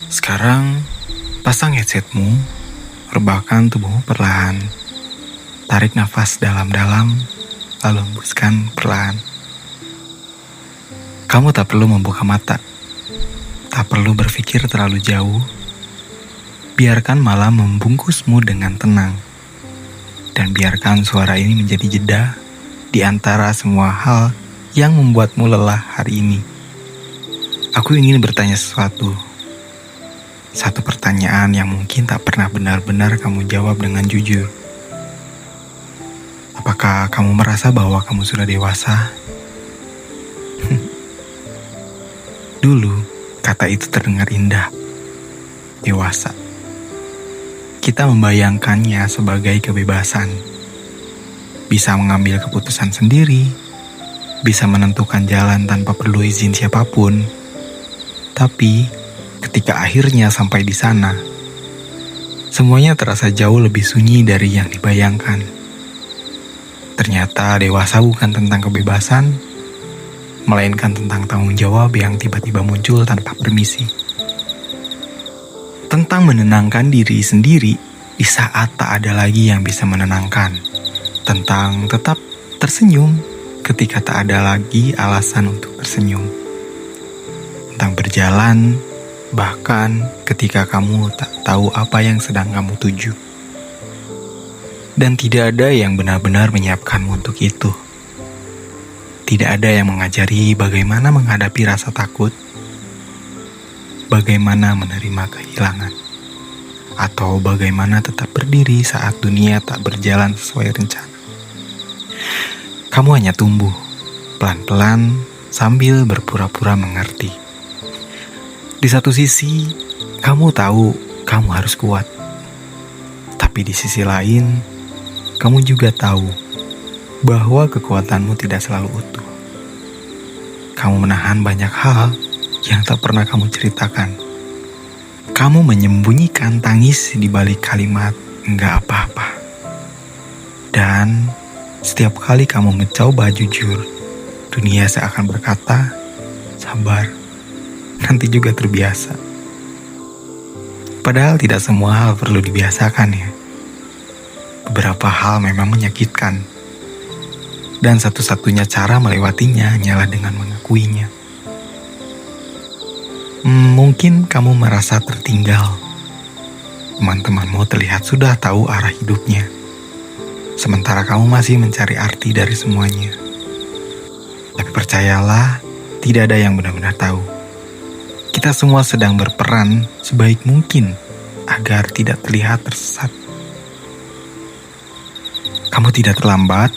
Sekarang, pasang headsetmu, rebahkan tubuhmu perlahan. Tarik nafas dalam-dalam, lalu hembuskan perlahan. Kamu tak perlu membuka mata, tak perlu berpikir terlalu jauh. Biarkan malam membungkusmu dengan tenang. Dan biarkan suara ini menjadi jeda di antara semua hal yang membuatmu lelah hari ini. Aku ingin bertanya sesuatu. Satu pertanyaan yang mungkin tak pernah benar-benar kamu jawab dengan jujur. Apakah kamu merasa bahwa kamu sudah dewasa? Dulu, kata itu terdengar indah. Dewasa. Kita membayangkannya sebagai kebebasan. Bisa mengambil keputusan sendiri, bisa menentukan jalan tanpa perlu izin siapapun. Tapi, ketika akhirnya sampai di sana, semuanya terasa jauh lebih sunyi dari yang dibayangkan. Ternyata dewasa bukan tentang kebebasan, melainkan tentang tanggung jawab yang tiba-tiba muncul tanpa permisi. Tentang menenangkan diri sendiri di saat tak ada lagi yang bisa menenangkan. Tentang tetap tersenyum ketika tak ada lagi alasan untuk tersenyum. Tentang berjalan, bahkan ketika kamu tak tahu apa yang sedang kamu tuju. Dan tidak ada yang benar-benar menyiapkanmu untuk itu. Tidak ada yang mengajari bagaimana menghadapi rasa takut, bagaimana menerima kehilangan, atau bagaimana tetap berdiri saat dunia tak berjalan sesuai rencana. Kamu hanya tumbuh, pelan-pelan sambil berpura-pura mengerti. Di satu sisi, kamu tahu kamu harus kuat. Tapi di sisi lain, kamu juga tahu bahwa kekuatanmu tidak selalu utuh. Kamu menahan banyak hal yang tak pernah kamu ceritakan. Kamu menyembunyikan tangis di balik kalimat "enggak apa-apa". Dan setiap kali kamu mencoba jujur, dunia seakan berkata, "Sabar, nanti juga terbiasa." Padahal tidak semua hal perlu dibiasakan ya. Beberapa hal memang menyakitkan. Dan satu-satunya cara melewatinya hanyalah dengan mengakuinya. Mungkin kamu merasa tertinggal. Teman-temanmu terlihat sudah tahu arah hidupnya. Sementara kamu masih mencari arti dari semuanya. Tapi percayalah, tidak ada yang benar-benar tahu. Kita semua sedang berperan sebaik mungkin agar tidak terlihat tersesat. Kamu tidak terlambat,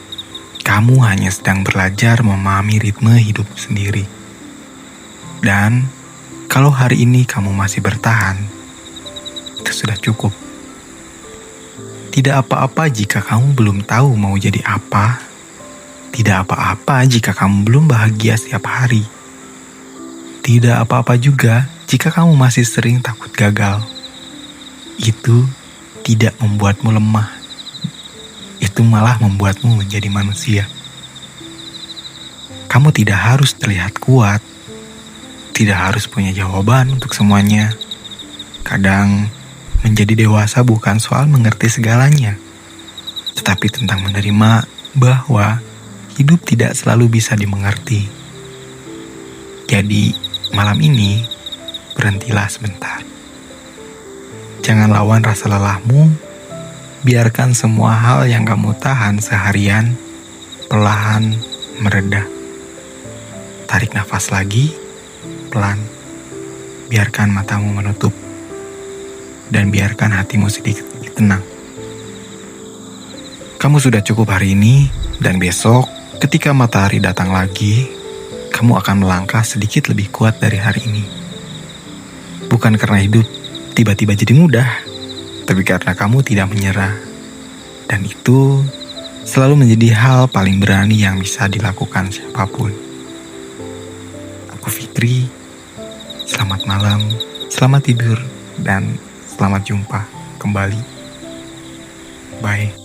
kamu hanya sedang belajar memahami ritme hidup sendiri. Dan kalau hari ini kamu masih bertahan, itu sudah cukup. Tidak apa-apa jika kamu belum tahu mau jadi apa. Tidak apa-apa jika kamu belum bahagia setiap hari. Tidak apa-apa juga jika kamu masih sering takut gagal. Itu tidak membuatmu lemah. Itu malah membuatmu menjadi manusia. Kamu tidak harus terlihat kuat. Tidak harus punya jawaban untuk semuanya. Kadang, menjadi dewasa bukan soal mengerti segalanya, tetapi tentang menerima bahwa hidup tidak selalu bisa dimengerti. Jadi, malam ini, berhentilah sebentar. Jangan lawan rasa lelahmu. Biarkan semua hal yang kamu tahan seharian perlahan mereda. Tarik nafas lagi, pelan. Biarkan matamu menutup. Dan biarkan hatimu sedikit tenang. Kamu sudah cukup hari ini, dan besok ketika matahari datang lagi, kamu akan melangkah sedikit lebih kuat dari hari ini. Bukan karena hidup tiba-tiba jadi mudah, tapi karena kamu tidak menyerah. Dan itu selalu menjadi hal paling berani yang bisa dilakukan siapapun. Aku Fikri, selamat malam, selamat tidur, dan selamat jumpa kembali. Bye.